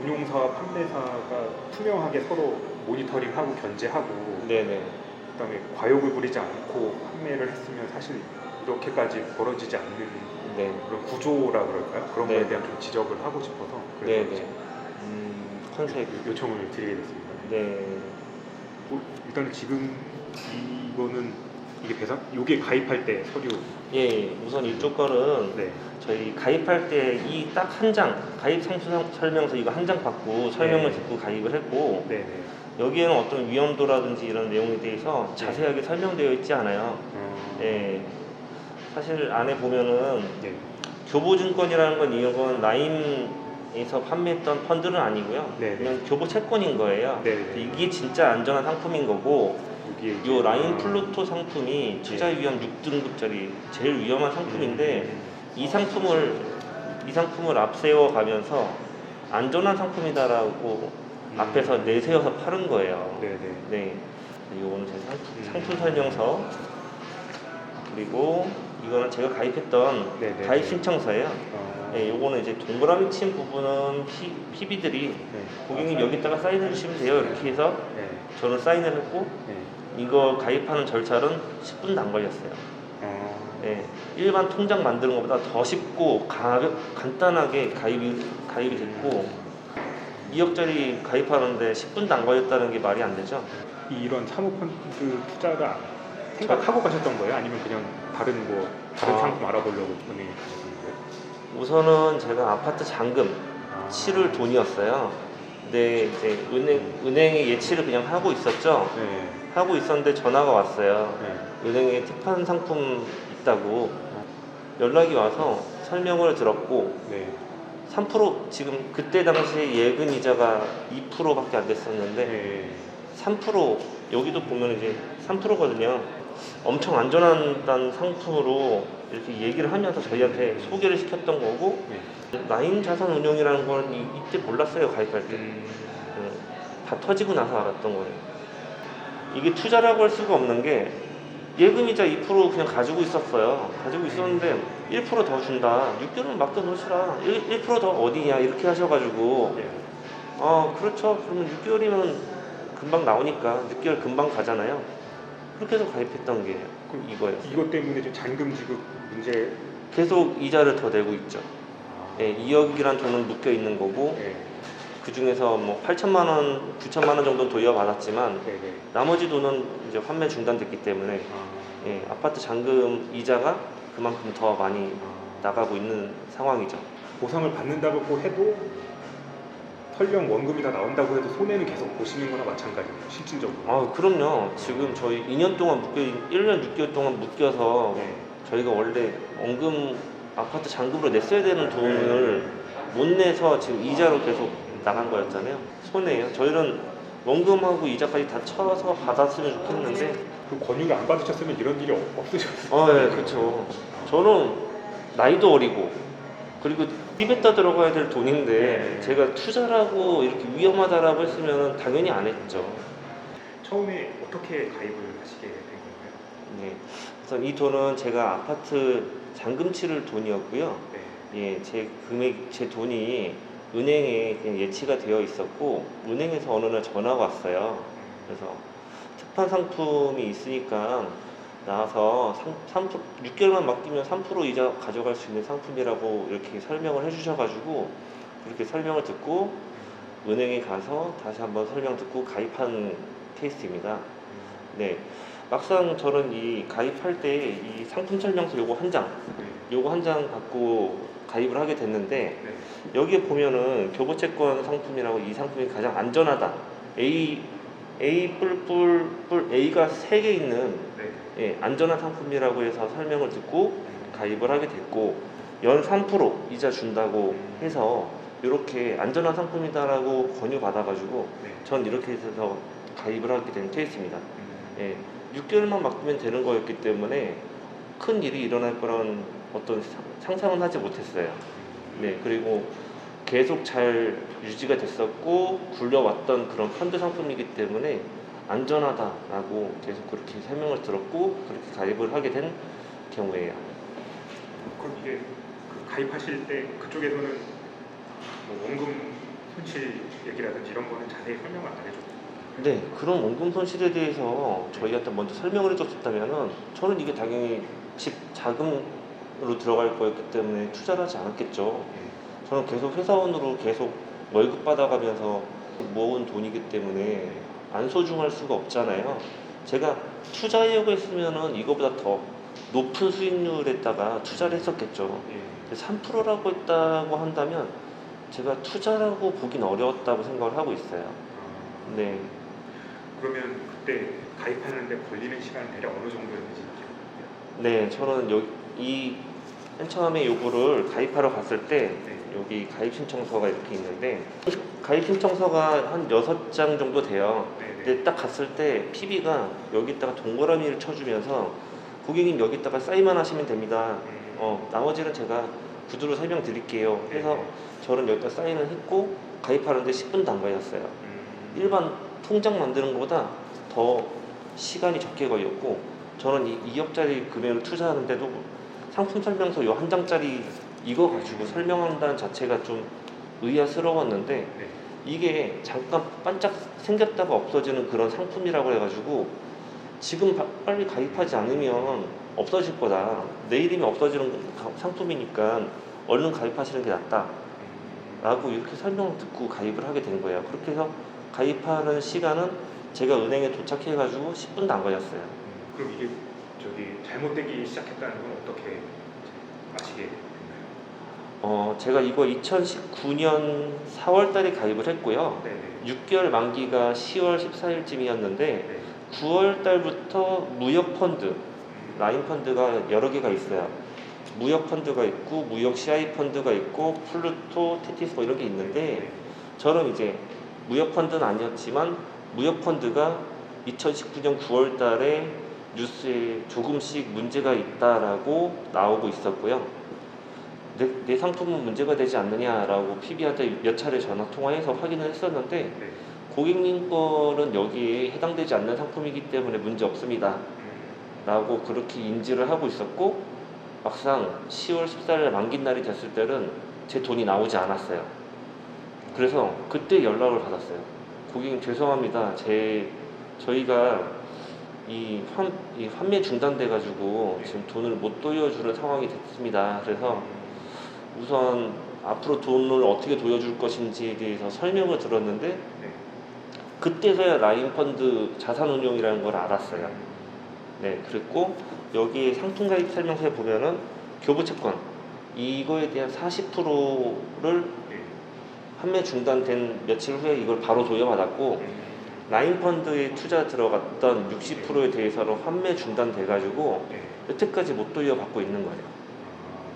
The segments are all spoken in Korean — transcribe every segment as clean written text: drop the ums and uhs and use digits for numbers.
운용사와 판매사가 투명하게 서로 모니터링하고 견제하고 네네. 그다음에 과욕을 부리지 않고 판매를 했으면 사실 이렇게까지 벌어지지 않는 네. 그런 구조라 그럴까요? 그런 네. 거에 대한 좀 지적을 하고 싶어서 그래서 네네. 이제 컨셉. 요청을 드리게 됐습니다. 네. 일단 지금 이거는 이게 요게 가입할 때 서류. 예, 우선 이쪽 거는 네. 저희 가입할 때 이 딱 한 장, 가입 상품 설명서 이거 한 장 받고 설명을 네. 듣고 가입을 했고, 네네. 여기에는 어떤 위험도라든지 이런 내용에 대해서 자세하게 설명되어 있지 않아요. 예. 사실 안에 보면은 네. 교보증권이라는 건 이건 라인에서 판매했던 펀드는 아니고요. 네네. 그냥 교보 채권인 거예요. 네네. 이게 진짜 안전한 상품인 거고, 여기에 요 라인 플루토 상품이 투자 위험 6등급짜리 제일 위험한 상품인데 이 상품을 앞세워 가면서 안전한 상품이다라고 앞에서 내세워서 파는 거예요. 네네. 네. 요거는 제 상품 설명서, 그리고 이거는 제가 가입했던 네네. 가입 신청서예요. 네, 요거는 이제 동그라미 친 부분은 PB들이 네. 고객님 여기다가 사인해 주시면 돼요. 이렇게 해서 네. 저는 사인을 했고, 네. 이거 가입하는 절차는 10분도 안 걸렸어요. 네, 일반 통장 만드는 것보다 더 쉽고 간단하게 가입이 됐고, 2억짜리 가입하는데 10분도 안 걸렸다는 게 말이 안 되죠. 이런 사모펀드 투자가 생각하고 가셨던 거예요? 아니면 그냥 다른 상품 알아보려고 은행에 가셨던 거예요? 우선은 제가 아파트 잔금 치를 돈이었어요. 근데 이제 은행에 예치를 그냥 하고 있었죠. 네. 하고 있었는데 전화가 왔어요. 네. 은행에 특판 상품 있다고 연락이 와서 설명을 들었고, 네. 3% 지금 그때 당시 예금 이자가 2%밖에 안 됐었는데 네. 3% 여기도 보면 이제 3%거든요. 엄청 안전한 상품으로 이렇게 얘기를 하면서 저희한테 소개를 시켰던 거고, 네. 라인 자산 운용이라는 건 이때 몰랐어요. 가입할 때. 다 터지고 나서 알았던 거예요. 이게 투자라고 할 수가 없는 게 예금이자 2% 그냥 가지고 있었어요. 가지고 있었는데 1%더 준다. 6개월은 맡겨놓으시라. 1%더 어디냐 이렇게 하셔가지고, 네. 그렇죠. 그러면 6개월이면 금방 나오니까 6개월 금방 가잖아요. 그렇게 해서 가입했던 게 이거예요. 이것 때문에 좀 잔금 지급 문제. 계속 이자를 더 내고 있죠. 네, 2억이란 돈은 묶여 있는 거고, 네. 그 중에서 뭐 8천만 원, 9천만 원 정도 돌려받았지만 네. 네. 나머지 돈은 이제 환매 중단됐기 때문에 예, 아파트 잔금 이자가 그만큼 더 많이 나가고 있는 상황이죠. 보상을 받는다고 해도 설령 원금이 다 나온다고 해도 손해는 계속 보시는 거나 마찬가지예요. 실질적으로. 그럼요. 지금 저희 2년 동안 1년 6개월 동안 묶여서 네. 저희가 원래 원금 아파트 잔금으로 냈어야 되는 돈을 못 내서 지금 이자로 계속 나간 거였잖아요. 손해예요. 저희는 원금하고 이자까지 다 쳐서 받았으면 좋겠는데. 그 권유를 안 받으셨으면 이런 일이 없으셨어요. 네, 그렇죠. 저는 나이도 어리고 그리고 입에다 들어가야 될 돈인데 제가 투자라고 이렇게 위험하다라고 했으면 당연히 안 했죠. 처음에 어떻게 가입을 하시게 된 건가요? 네. 그래서 이 돈은 제가 아파트 잔금 치를 돈이었고요. 네. 예, 제 돈이 은행에 그냥 예치가 되어 있었고, 은행에서 어느 날 전화가 왔어요. 그래서 특판 상품이 있으니까 나와서 6개월만 맡기면 3% 이자 가져갈 수 있는 상품이라고 이렇게 설명을 해주셔가지고, 그렇게 설명을 듣고 은행에 가서 다시 한번 설명 듣고 가입한 케이스입니다. 네. 막상 저는 이 가입할 때 이 상품 설명서 요거 한 장 갖고 가입을 하게 됐는데, 네. 여기에 보면은 교보채권 상품이라고 이 상품이 가장 안전하다. A가 3개 있는 예, 안전한 상품이라고 해서 설명을 듣고 가입을 하게 됐고, 연 3% 이자 준다고 해서 이렇게 안전한 상품이다라고 권유받아가지고 전 이렇게 해서 가입을 하게 된 케이스입니다. 예, 6개월만 맡기면 되는 거였기 때문에 큰 일이 일어날 거란 어떤 상상은 하지 못했어요. 네, 그리고 계속 잘 유지가 됐었고 굴려왔던 그런 펀드 상품이기 때문에 안전하다라고 계속 그렇게 설명을 들었고 그렇게 가입을 하게 된 경우예요. 그럼 이게 가입하실 때 그쪽에서는 뭐 원금 손실 얘기라든지 이런 거는 자세히 설명을 안 해줬고. 네, 그런 원금 손실에 대해서 저희한테 먼저 설명을 해줬다면은 저는 이게 당연히 집 자금으로 들어갈 거였기 때문에 투자를 하지 않았겠죠. 저는 계속 회사원으로 계속 월급 받아가면서 모은 돈이기 때문에 안 소중할 수가 없잖아요. 제가 투자하려고 했으면은 이거보다 더 높은 수익률에다가 투자를 했었겠죠. 3%라고 했다고 한다면 제가 투자라고 보긴 어려웠다고 생각을 하고 있어요. 네. 그러면 그때 가입하는데 걸리는 시간은 대략 어느 정도였는지 기억나요? 네, 저는 이 맨처음에 요거를 가입하러 갔을 때 네. 여기 가입 신청서가 이렇게 있는데 가입 신청서가 한 6장 정도 돼요. 네네. 근데 딱 갔을 때 PB가 여기다가 동그라미를 쳐주면서 고객님 여기다가 사인만 하시면 됩니다. 나머지는 제가 구두로 설명드릴게요. 해서 저는 여기다 사인을 했고 가입하는데 10분도 안 걸렸어요. 일반 통장 만드는 것보다 더 시간이 적게 걸렸고 저는 이 2억짜리 금액을 투자하는데도 상품 설명서 요 한 장짜리 이거 가지고 설명한다는 자체가 좀 의아스러웠는데 네. 이게 잠깐 반짝 생겼다가 없어지는 그런 상품이라고 해가지고 지금 빨리 가입하지 않으면 없어질 거다. 내일이면 없어지는 상품이니까 얼른 가입하시는 게 낫다. 라고 이렇게 설명을 듣고 가입을 하게 된 거예요. 그렇게 해서 가입하는 시간은 제가 은행에 도착해가지고 10분도 안 걸렸어요. 그럼 이게 잘못되기 시작했다는 건 어떻게 아시게 됐나요? 제가 이거 2019년 4월 달에 가입을 했고요. 네네. 6개월 만기가 10월 14일쯤이었는데 네. 9월 달부터 무역 펀드, 라인 펀드가 여러 개가 있어요. 무역 펀드가 있고 무역 CI 펀드가 있고 플루토, 테티스 뭐 이런 게 있는데 저는 이제 무역 펀드는 아니었지만 무역 펀드가 2019년 9월 달에 뉴스에 조금씩 문제가 있다라고 나오고 있었고요. 내 상품은 문제가 되지 않느냐라고 PB한테 몇 차례 전화 통화해서 확인을 했었는데 네. 고객님 거는 여기에 해당되지 않는 상품이기 때문에 문제 없습니다 라고 그렇게 인지를 하고 있었고 막상 10월 14일 만기 날이 됐을 때는 제 돈이 나오지 않았어요. 그래서 그때 연락을 받았어요. 고객님 죄송합니다. 저희가 이 환매 중단돼 가지고 지금 돈을 못 돌려주는 상황이 됐습니다. 그래서 우선 앞으로 돈을 어떻게 돌려줄 것인지에 대해서 설명을 들었는데 그때서야 라인 펀드 자산운용이라는 걸 알았어요. 네, 그랬고 여기 상품 가입 설명서에 보면은 교부채권 이거에 대한 40%를 판매 중단된 며칠 후에 이걸 바로 돌려받았고 라인 펀드에 투자 들어갔던 60%에 대해서는 판매 중단돼 가지고 여태까지 못 돌려받고 있는 거예요.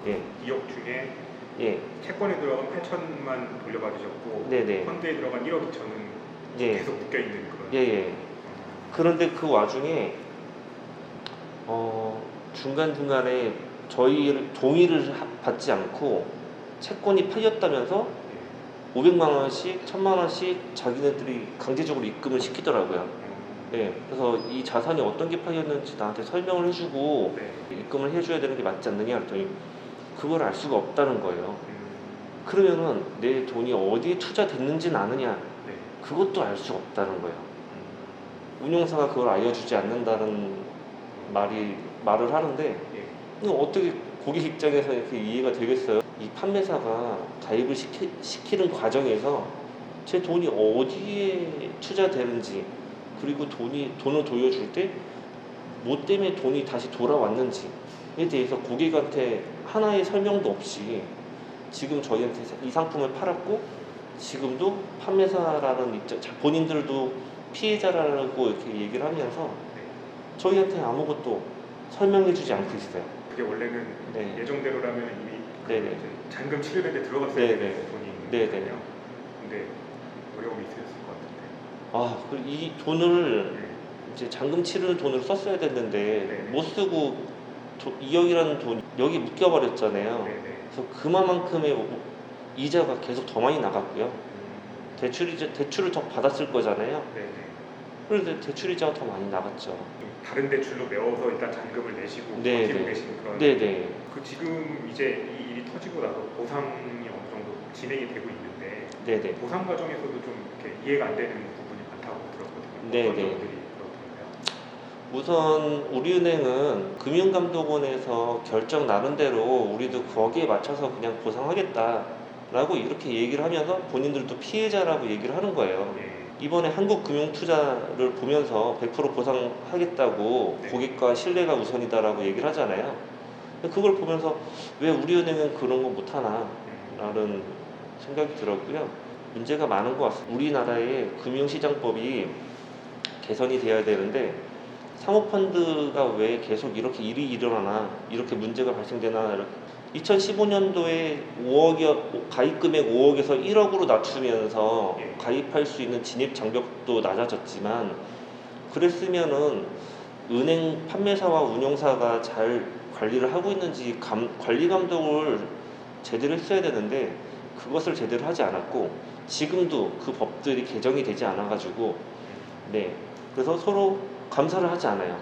예. 2억 중에 예. 채권에 들어간 8천만 돌려받으셨고 네네. 펀드에 들어간 1억 2천은 예. 계속 묶여 있는 그런. 예. 그런데 그 와중에 중간중간에 저희 동의를 받지 않고 채권이 팔렸다면서 500만 원씩, 1000만 원씩 자기네들이 강제적으로 입금을 시키더라고요. 네, 그래서 이 자산이 어떤 게 팔렸는지 나한테 설명을 해주고 입금을 해줘야 되는 게 맞지 않느냐 그랬더니 그걸 알 수가 없다는 거예요. 그러면은 내 돈이 어디에 투자됐는지는 아느냐? 그것도 알 수가 없다는 거예요. 운용사가 그걸 알려주지 않는다는 말을 하는데 어떻게 고객 입장에서 이렇게 이해가 되겠어요? 이 판매사가 가입을 시키는 과정에서 제 돈이 어디에 투자되는지 그리고 돈을 돌려줄 때 뭐 때문에 돈이 다시 돌아왔는지에 대해서 고객한테 하나의 설명도 없이 지금 저희한테 이 상품을 팔았고 지금도 판매사라는 입장, 본인들도 피해자라고 이렇게 얘기를 하면서 저희한테 아무것도 설명해주지 않고 있어요. 그게 원래는 예정대로라면 이미 네네. 잔금 치료된데 들어갔어야 되는 돈이 있거든요. 근데 어려움이 있으셨을 것 같은데. 이 돈을 이제 잔금 치르는 돈으로 썼어야 됐는데 못 쓰고 2억이라는 돈이 여기 묶여버렸잖아요. 그래서 그만큼의 이자가 계속 더 많이 나갔고요. 대출을 더 받았을 거잖아요. 그런데 대출 이자가 더 많이 나갔죠. 다른 대출로 메워서 일단 잔금을 내시고 네네. 버티고 계신 그런. 네네. 그 지금 이제 이 일이 터지고 나서 보상이 어느 정도 진행이 되고 있는데 네네. 보상 과정에서도 좀 이렇게 이해가 안 되는 부분이 많다고 들었거든요. 네네. 어떤 점들이 그렇던가요? 우선 우리은행은 금융감독원에서 결정 나눈 대로 우리도 거기에 맞춰서 그냥 보상하겠다라고 이렇게 얘기를 하면서 본인들도 피해자라고 얘기를 하는 거예요. 예. 이번에 한국금융투자를 보면서 100% 보상하겠다고 네. 고객과 신뢰가 우선이다라고 얘기를 하잖아요. 근데 그걸 보면서 왜 우리은행은 그런 거 못하나 라는 생각이 들었고요. 문제가 많은 것 같습니다. 우리나라의 금융시장법이 개선이 돼야 되는데 사모펀드가 왜 계속 이렇게 일이 일어나나 이렇게 문제가 발생되나 2015년도에 5억이 가입 금액 5억에서 1억으로 낮추면서 예. 가입할 수 있는 진입 장벽도 낮아졌지만 그랬으면은 은행 판매사와 운용사가 잘 관리를 하고 있는지 관리 감독을 제대로 했어야 되는데 그것을 제대로 하지 않았고 지금도 그 법들이 개정이 되지 않아 가지고 네 그래서 서로 감사를 하지 않아요.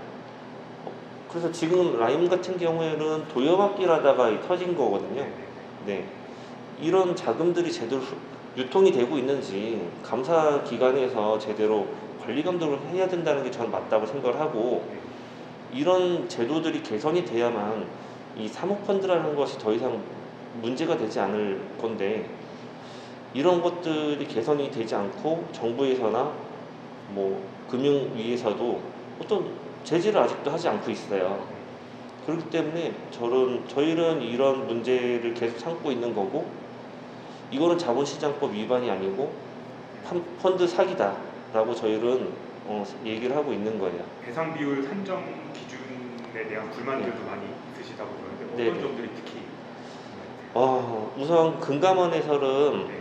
그래서 지금 라임 같은 경우에는 돌려받기라다가 터진 거거든요. 네. 이런 자금들이 제대로 유통이 되고 있는지 감사 기관에서 제대로 관리 감독을 해야 된다는 게 저는 맞다고 생각을 하고 이런 제도들이 개선이 돼야만 이 사모펀드라는 것이 더 이상 문제가 되지 않을 건데 이런 것들이 개선이 되지 않고 정부에서나 뭐 금융위에서도 어떤 제지를 아직도 하지 않고 있어요. 그렇기 때문에 저희는 이런 문제를 계속 참고 있는 거고 이거는 자본시장법 위반이 아니고 펀드 사기다라고 저희는 얘기를 하고 있는 거예요. 배상 비율 산정 기준에 대한 불만들도 많이 있으시다고 그러는데 어떤 네네. 점들이 특히 우선 금감원에서는 네.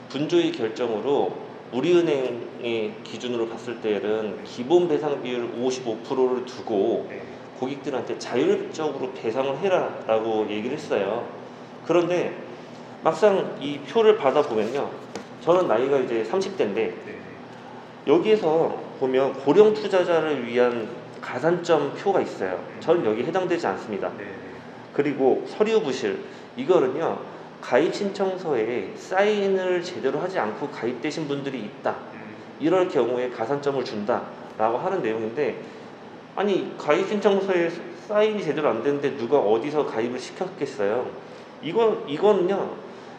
분조의 결정으로 우리은행의 기준으로 봤을 때는 기본 배상 비율 55%를 두고 네. 고객들한테 자율적으로 배상을 해라라고 얘기를 했어요. 그런데 막상 이 표를 받아보면요. 저는 나이가 이제 30대인데 네. 여기에서 보면 고령 투자자를 위한 가산점 표가 있어요. 저는 여기에 해당되지 않습니다. 네. 그리고 서류 부실 이거는요. 가입 신청서에 사인을 제대로 하지 않고 가입되신 분들이 있다. 이럴 경우에 가산점을 준다라고 하는 내용인데 아니 가입 신청서에 사인이 제대로 안 되는데 누가 어디서 가입을 시켰겠어요. 이거는요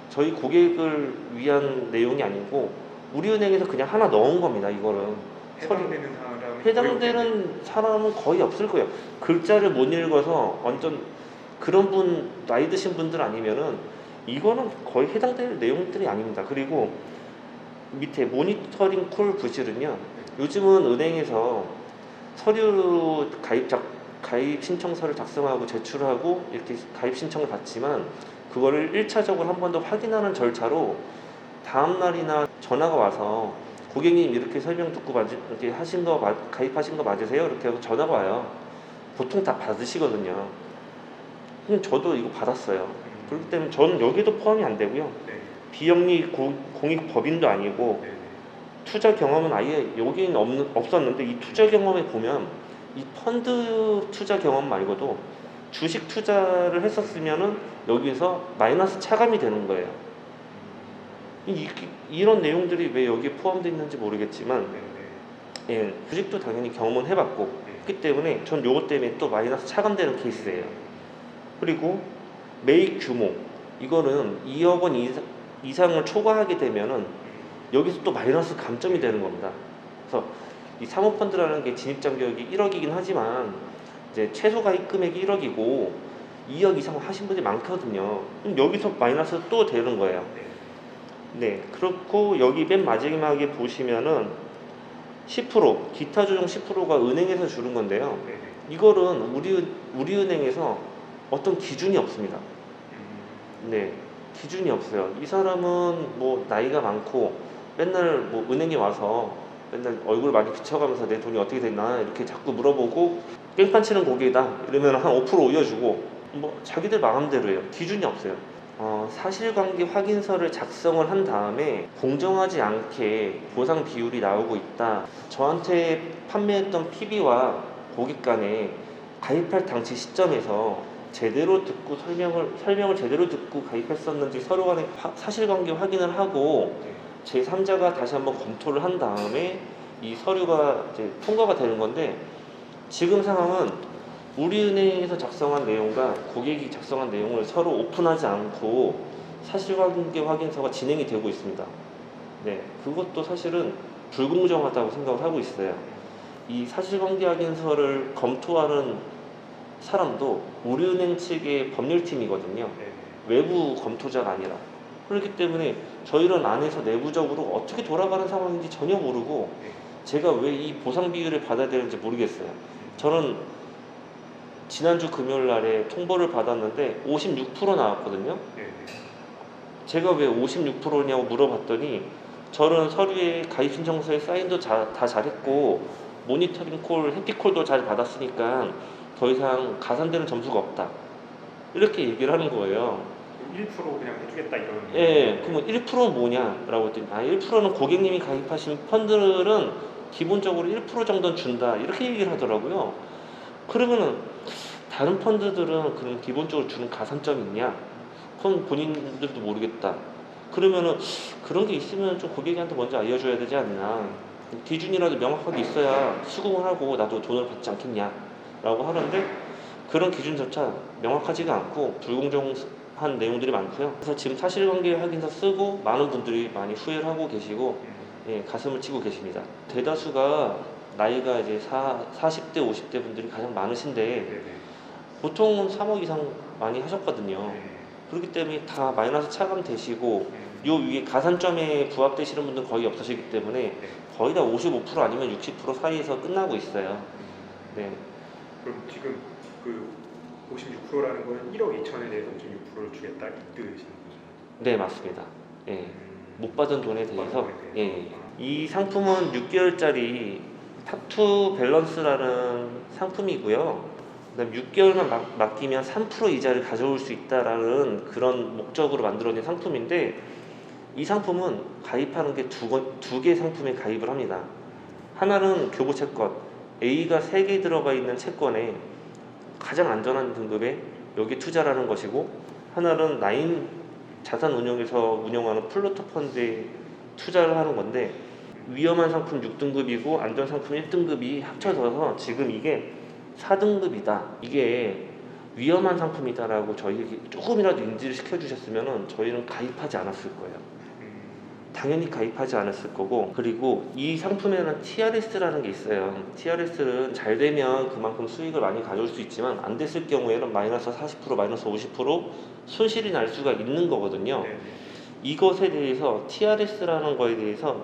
저희 고객을 위한 내용이 아니고 우리은행에서 그냥 하나 넣은 겁니다. 이거는 해당되는 사람 해당되는 사람은 거의 없을 거예요. 글자를 못 읽어서 완전 그런 분 나이 드신 분들 아니면은 이거는 거의 해당될 내용들이 아닙니다. 그리고 밑에 모니터링 콜 부실은요. 요즘은 은행에서 서류 가입 신청서를 작성하고 제출하고 이렇게 가입 신청을 받지만 그거를 1차적으로 한 번 더 확인하는 절차로 다음 날이나 전화가 와서 고객님 이렇게 설명 듣고 이렇게 가입하신 거 맞으세요? 이렇게 하고 전화가 와요. 보통 다 받으시거든요. 그럼 저도 이거 받았어요. 그렇기 때문에 저는 여기도 포함이 안 되고요. 네. 비영리 공익 법인도 아니고 네. 투자 경험은 아예 여기는 없었는데 이 투자 경험에 보면 이 펀드 투자 경험 말고도 주식 투자를 했었으면은 여기서 마이너스 차감이 되는 거예요. 이런 내용들이 왜 여기에 포함되어 있는지 모르겠지만 네. 예, 주식도 당연히 경험은 해봤고 그렇기 때문에 전 요것 때문에 또 마이너스 차감되는 케이스예요. 그리고 매입 규모 이거는 2억 원 이상을 초과하게 되면은 여기서 또 마이너스 감점이 되는 겁니다. 그래서 이 사모펀드라는 게 진입 장벽이 1억이긴 하지만 이제 최소 가입 금액이 1억이고 2억 이상 하신 분이 많거든요. 그럼 여기서 마이너스 또 되는 거예요. 네, 그렇고 여기 맨 마지막에 보시면은 10% 기타 조정 10%가 은행에서 주는 건데요. 네. 이거는 우리은행에서 어떤 기준이 없습니다. 네, 기준이 없어요. 이 사람은 뭐 나이가 많고 맨날 뭐 은행에 와서 맨날 얼굴 많이 비춰가면서 내 돈이 어떻게 됐나 이렇게 자꾸 물어보고 깽판 치는 고객이다 이러면 한 5% 올려주고 뭐 자기들 마음대로 해요. 기준이 없어요. 사실관계 확인서를 작성을 한 다음에 공정하지 않게 보상 비율이 나오고 있다. 저한테 판매했던 PB와 고객 간에 가입할 당시 시점에서 제대로 듣고 설명을 제대로 듣고 가입했었는지 서로 간에 사실관계 확인을 하고 제3자가 다시 한번 검토를 한 다음에 이 서류가 이제 통과가 되는 건데, 지금 상황은 우리은행에서 작성한 내용과 고객이 작성한 내용을 서로 오픈하지 않고 사실관계 확인서가 진행이 되고 있습니다. 네, 그것도 사실은 불공정하다고 생각을 하고 있어요. 이 사실관계 확인서를 검토하는 사람도 우리은행 측의 법률팀이거든요. 외부 검토자가 아니라. 그렇기 때문에 저희는 안에서 내부적으로 어떻게 돌아가는 상황인지 전혀 모르고 제가 왜 이 보상 비율을 받아야 되는지 모르겠어요. 저는 지난주 금요일 날에 통보를 받았는데 56% 나왔거든요. 제가 왜 56%냐고 물어봤더니 저는 서류에 가입 신청서에 사인도 다 잘했고 모니터링 콜, 해피콜도 잘 받았으니까 더 이상 가산되는 점수가 없다, 이렇게 얘기를 하는 거예요. 1% 그냥 해주겠다 이런. 예, 그러면 1%는 뭐냐라고 했더니 1%는 고객님이 가입하신 펀드들은 기본적으로 1% 정도는 준다, 이렇게 얘기를 하더라고요. 그러면은 다른 펀드들은 그럼 기본적으로 주는 가산점이 있냐? 그건 본인들도 모르겠다. 그러면은 그런 게 있으면 좀 고객한테 먼저 알려줘야 되지 않나. 기준이라도 명확하게 있어야 수긍을 하고 나도 돈을 받지 않겠냐 라고 하는데, 그런 기준조차 명확하지가 않고 불공정한 내용들이 많고요. 그래서 지금 사실관계 확인서 쓰고 많은 분들이 많이 후회를 하고 계시고, 예, 가슴을 치고 계십니다. 대다수가 나이가 이제 40대 50대 분들이 가장 많으신데 보통은 3억 이상 많이 하셨거든요. 그렇기 때문에 다 마이너스 차감되시고 요 위에 가산점에 부합되시는 분들은 거의 없으시기 때문에 거의 다 55% 아니면 60% 사이에서 끝나고 있어요. 네. 그럼 지금 그 56%라는 거는 1억 2천에 대해서 56%를 주겠다 이 뜻인 거죠? 네, 맞습니다. 예. 못 받은 돈에 대해서. 예. 이 상품은 6개월짜리 탑2 밸런스라는 상품이고요. 그다음 6개월만 맡기면 3% 이자를 가져올 수 있다라는 그런 목적으로 만들어진 상품인데, 이 상품은 가입하는 게 두 개 상품에 가입을 합니다. 하나는 교부 채권, A가 3개 들어가 있는 채권에 가장 안전한 등급에 여기 투자를 하는 것이고, 하나는 라인 자산운용에서 운영하는 플루토 펀드에 투자를 하는 건데, 위험한 상품 6등급이고 안전상품 1등급이 합쳐져서 지금 이게 4등급이다. 이게 위험한 상품이다라고 저희에게 조금이라도 인지를 시켜주셨으면 저희는 가입하지 않았을 거예요. 당연히 가입하지 않았을 거고, 그리고 이 상품에는 TRS라는 게 있어요. TRS는 잘 되면 그만큼 수익을 많이 가져올 수 있지만 안 됐을 경우에는 마이너스 40%, 마이너스 50% 손실이 날 수가 있는 거거든요. 이것에 대해서 TRS라는 거에 대해서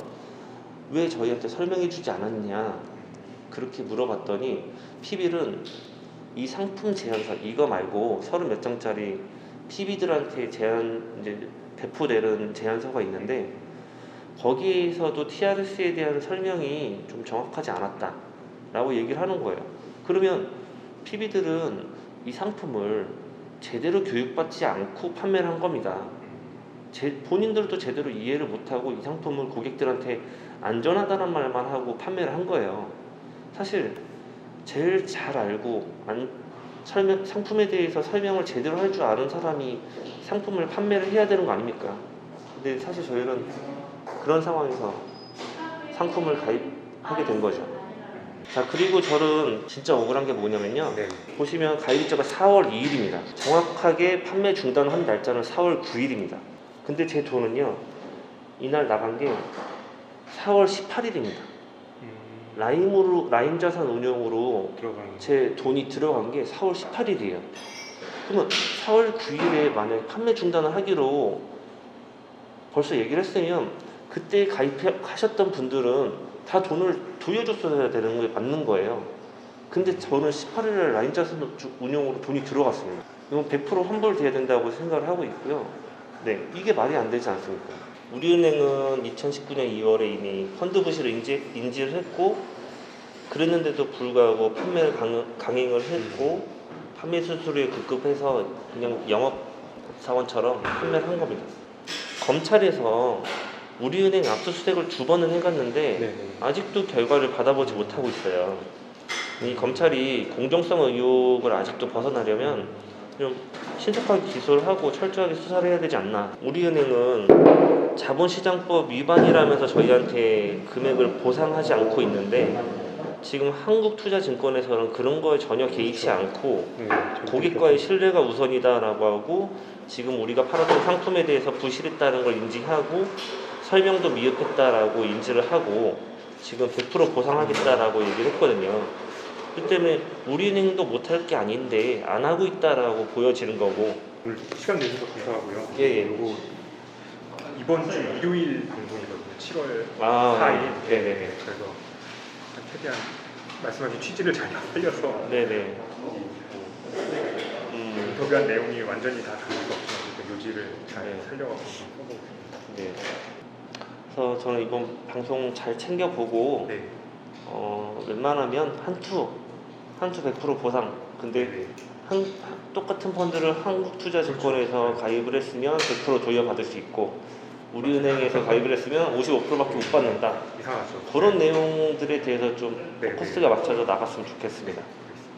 왜 저희한테 설명해 주지 않았냐 그렇게 물어봤더니, PB는 이 상품 제안서 이거 말고 30몇 장짜리 PB들한테 이제 배포되는 제안서가 있는데 거기에서도 TRS에 대한 설명이 좀 정확하지 않았다 라고 얘기를 하는 거예요. 그러면 PB들은 이 상품을 제대로 교육받지 않고 판매를 한 겁니다. 본인들도 제대로 이해를 못하고 이 상품을 고객들한테 안전하다는 말만 하고 판매를 한 거예요. 사실 제일 잘 알고 상품에 대해서 설명을 제대로 할 줄 아는 사람이 상품을 판매를 해야 되는 거 아닙니까? 근데 사실 저희는 그런 상황에서 상품을 가입하게 된 거죠. 자, 그리고 저는 진짜 억울한 게 뭐냐면요. 보시면 가입일자가 4월 2일입니다. 정확하게 판매 중단한 날짜는 4월 9일입니다. 근데 제 돈은요, 이날 나간 게 4월 18일입니다. 라인 자산 운용으로 제 돈이 들어간 게 4월 18일이에요. 그러면 4월 9일에 만약에 판매 중단을 하기로 벌써 얘기를 했으면 그때 가입하셨던 분들은 다 돈을 돌려줬어야 되는 게 맞는 거예요. 근데 저는 18일에 라인 자산 운용으로 돈이 들어갔습니다. 이건 100% 환불돼야 된다고 생각을 하고 있고요. 네, 이게 말이 안 되지 않습니까? 우리은행은 2019년 2월에 이미 펀드 부실을 인지를 했고, 그랬는데도 불구하고 판매를 강행을 했고, 판매 수수료에 급급해서 그냥 영업사원처럼 판매를 한 겁니다. 검찰에서 우리은행 압수수색을 2번을 해갔는데 아직도 결과를 받아보지 못하고 있어요. 이 검찰이 공정성 의혹을 아직도 벗어나려면 좀 신속하게 기소를 하고 철저하게 수사를 해야 되지 않나. 우리은행은 자본시장법 위반이라면서 저희한테 금액을 보상하지 않고 있는데 지금 한국투자증권에서는 그런 거에 전혀 개의치 않고 네, 고객과의 신뢰가 우선이다라고 하고 지금 우리가 팔았던 상품에 대해서 부실했다는 걸 인지하고 설명도 미흡했다라고 인지를 하고 지금 100% 보상하겠다라고 얘기를 했거든요. 그 때문에 우리은행도 못할 게 아닌데 안 하고 있다라고 보여지는 거고. 오늘 시간 내주셔서 감사하고요. 예. 그리고 이번 주 일요일 방송이거든요. 7월 아, 4일. 네네네. 그래서 최대한 말씀하신 취지를 잘 살려서 네네. 인터뷰한 내용이 완전히 다 다를 수 없지만 요지를 잘 네. 살려가지고 써보고 있습니다. 네. 그래서 저는 이번 방송 잘 챙겨보고 네. 웬만하면 한투 100% 보상. 근데 똑같은 펀드를 한국투자증권에서 가입을 했으면 100% 돌려받을 수 있고 우리은행에서 가입을 했으면 55%밖에 못 받는다. 이상하죠. 그런 내용들에 대해서 좀 네, 포커스가 맞춰져 나갔으면 좋겠습니다.